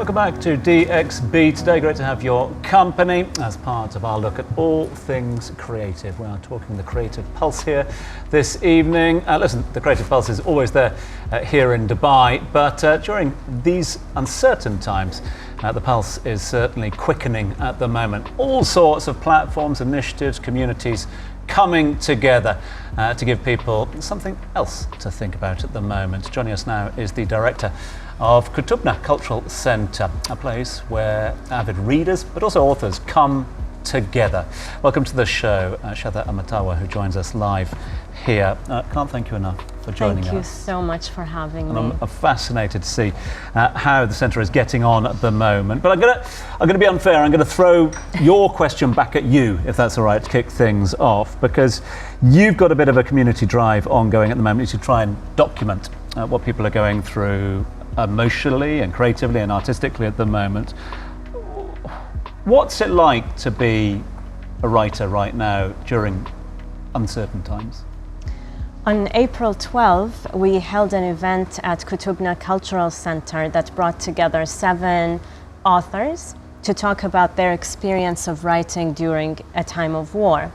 Welcome back to DXB today. Great to have your company as part of our look at all things creative. We are talking the Creative Pulse here this evening. Listen, the Creative Pulse is always there here in Dubai, but during these uncertain times, the Pulse is certainly quickening at the moment. All sorts of platforms, initiatives, communities coming together to give people something else to think about at the moment. Joining us now is the director of Qutubna Cultural Centre, a place where avid readers but also authors come together. Welcome to the show, Shada Amatawa, who joins us live here. Can't thank you enough for joining us. Thank you so much for having and me. I'm fascinated to see how the centre is getting on at the moment. But I'm going to be unfair. I'm going to throw your question back at you, if that's all right, to kick things off, because you've got a bit of a community drive ongoing at the moment to try and document what people are going through emotionally and creatively and artistically at the moment. What's it like to be a writer right now during uncertain times? On April 12, we held an event at Qutubna Cultural Centre that brought together 7 authors to talk about their experience of writing during a time of war.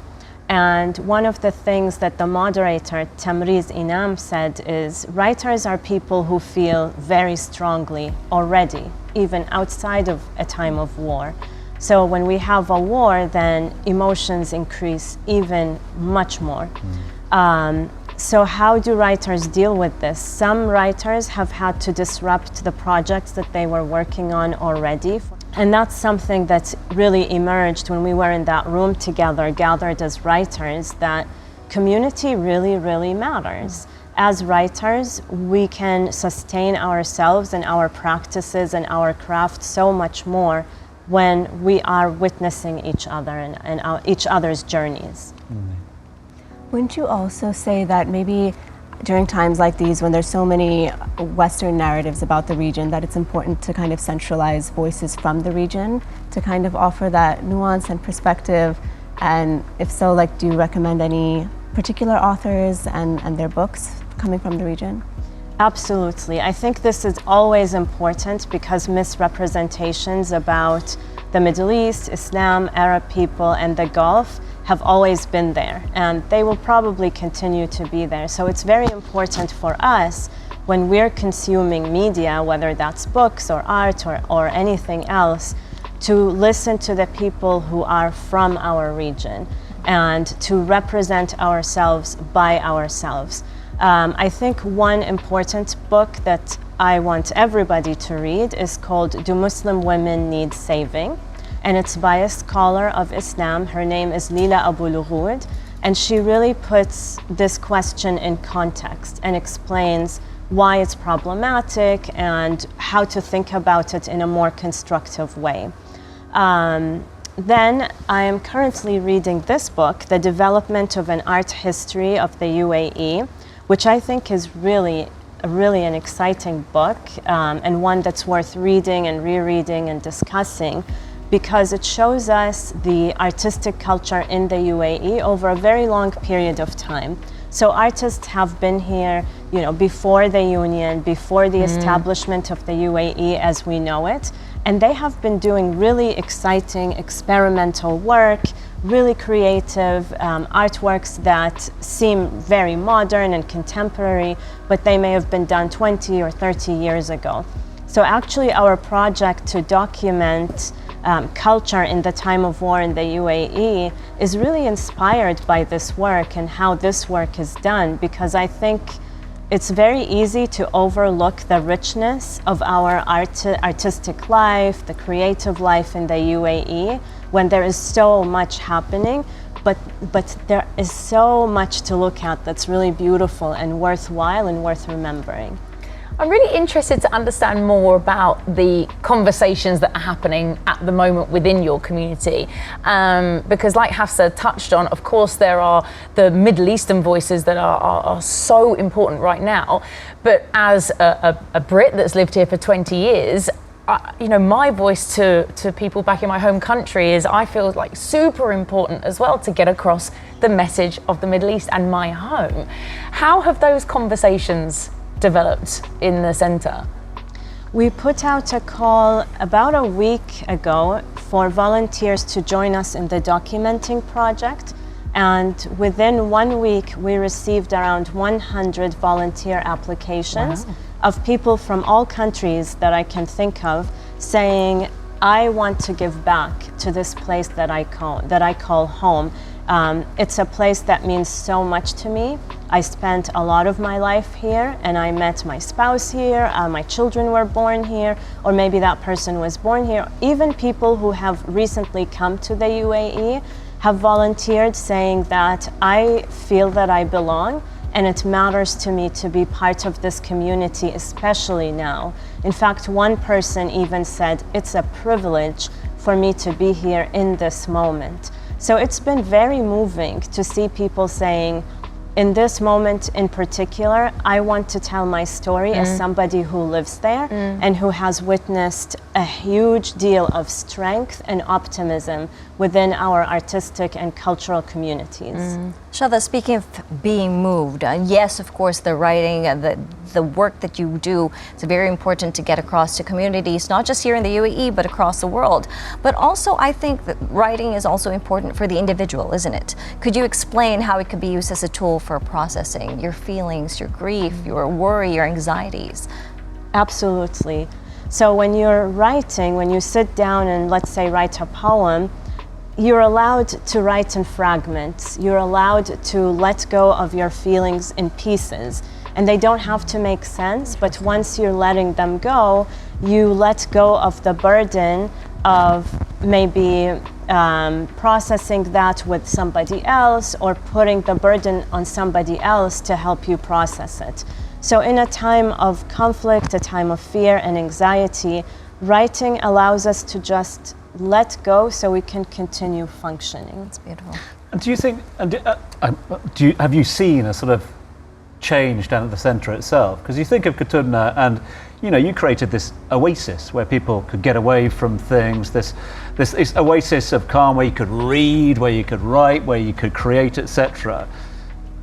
And one of the things that the moderator, Tamriz Inam, said is writers are people who feel very strongly already, even outside of a time of war. So when we have a war, then emotions increase even much more. So how do writers deal with this? Some writers have had to disrupt the projects that they were working on already. And that's something that really emerged when we were in that room together, gathered as writers, that community really, really matters. As writers, we can sustain ourselves and our practices and our craft so much more when we are witnessing each other and each other's journeys. Wouldn't you also say that maybe during times like these, when there's so many Western narratives about the region, that it's important to kind of centralize voices from the region to kind of offer that nuance and perspective? And if so, like, do you recommend any particular authors and their books coming from the region? Absolutely. I think this is always important because misrepresentations about the Middle East, Islam, Arab people, and the Gulf have always been there, and they will probably continue to be there. So it's very important for us when we're consuming media, whether that's books or art or anything else, to listen to the people who are from our region and to represent ourselves by ourselves. I think one important book that I want everybody to read is called Do Muslim Women Need Saving? And it's by a scholar of Islam. Her name is Lila Abu Lughud, and she really puts this question in context and explains why it's problematic and how to think about it in a more constructive way. Then I am currently reading this book, The Development of an Art History of the UAE, which I think is really an exciting book and one that's worth reading and rereading and discussing, because it shows us the artistic culture in the UAE over a very long period of time. So artists have been here, before the union, before the establishment of the UAE as we know it, and they have been doing really exciting experimental work, really creative artworks that seem very modern and contemporary, but they may have been done 20 or 30 years ago. So actually our project to document culture in the time of war in the UAE is really inspired by this work and how this work is done, because I think it's very easy to overlook the richness of our artistic life, the creative life in the UAE, when there is so much happening, but there is so much to look at that's really beautiful and worthwhile and worth remembering. I'm really interested to understand more about the conversations that are happening at the moment within your community. Because like Hafsa touched on, of course, there are the Middle Eastern voices that are so important right now. But as a Brit that's lived here for 20 years, my voice to people back in my home country is, I feel like, super important as well to get across the message of the Middle East and my home. How have those conversations developed in the centre? We put out a call about a week ago for volunteers to join us in the documenting project. And within 1 week, we received around 100 volunteer applications of people from all countries that I can think of saying, I want to give back to this place that I call home. It's a place that means so much to me. I spent a lot of my life here, and I met my spouse here, my children were born here, or maybe that person was born here. Even people who have recently come to the UAE have volunteered saying that I feel that I belong, and it matters to me to be part of this community, especially now. In fact, one person even said, it's a privilege for me to be here in this moment. So it's been very moving to see people saying, in this moment in particular, I want to tell my story as somebody who lives there and who has witnessed a huge deal of strength and optimism within our artistic and cultural communities. Shada, speaking of being moved, yes, of course, the writing, the work that you do, it's very important to get across to communities, not just here in the UAE, but across the world. But also, I think that writing is also important for the individual, isn't it? Could you explain how it could be used as a tool for processing your feelings, your grief, your worry, your anxieties? Absolutely. So when you're writing, when you sit down and let's say write a poem, you're allowed to write in fragments. You're allowed to let go of your feelings in pieces. And they don't have to make sense, but once you're letting them go, you let go of the burden of maybe processing that with somebody else or putting the burden on somebody else to help you process it. So in a time of conflict, a time of fear and anxiety, writing allows us to just let go so we can continue functioning. It's beautiful. And do you think, have you seen a sort of change down at the centre itself? Because you think of Kutubna and, you know, you created this oasis where people could get away from things, this oasis of calm where you could read, where you could write, where you could create, etc.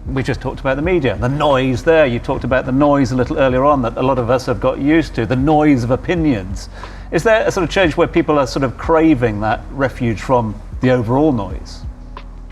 We just talked about the media, the noise there. You talked about the noise a little earlier on that a lot of us have got used to, the noise of opinions. Is there a sort of change where people are sort of craving that refuge from the overall noise?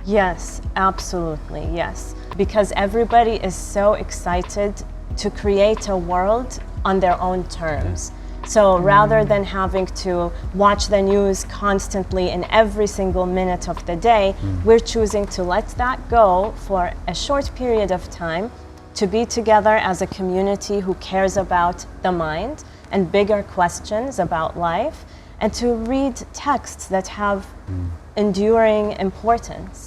Yes, absolutely, yes. Because everybody is so excited to create a world on their own terms. So rather than having to watch the news constantly in every single minute of the day, we're choosing to let that go for a short period of time, to be together as a community who cares about the mind and bigger questions about life, and to read texts that have enduring importance.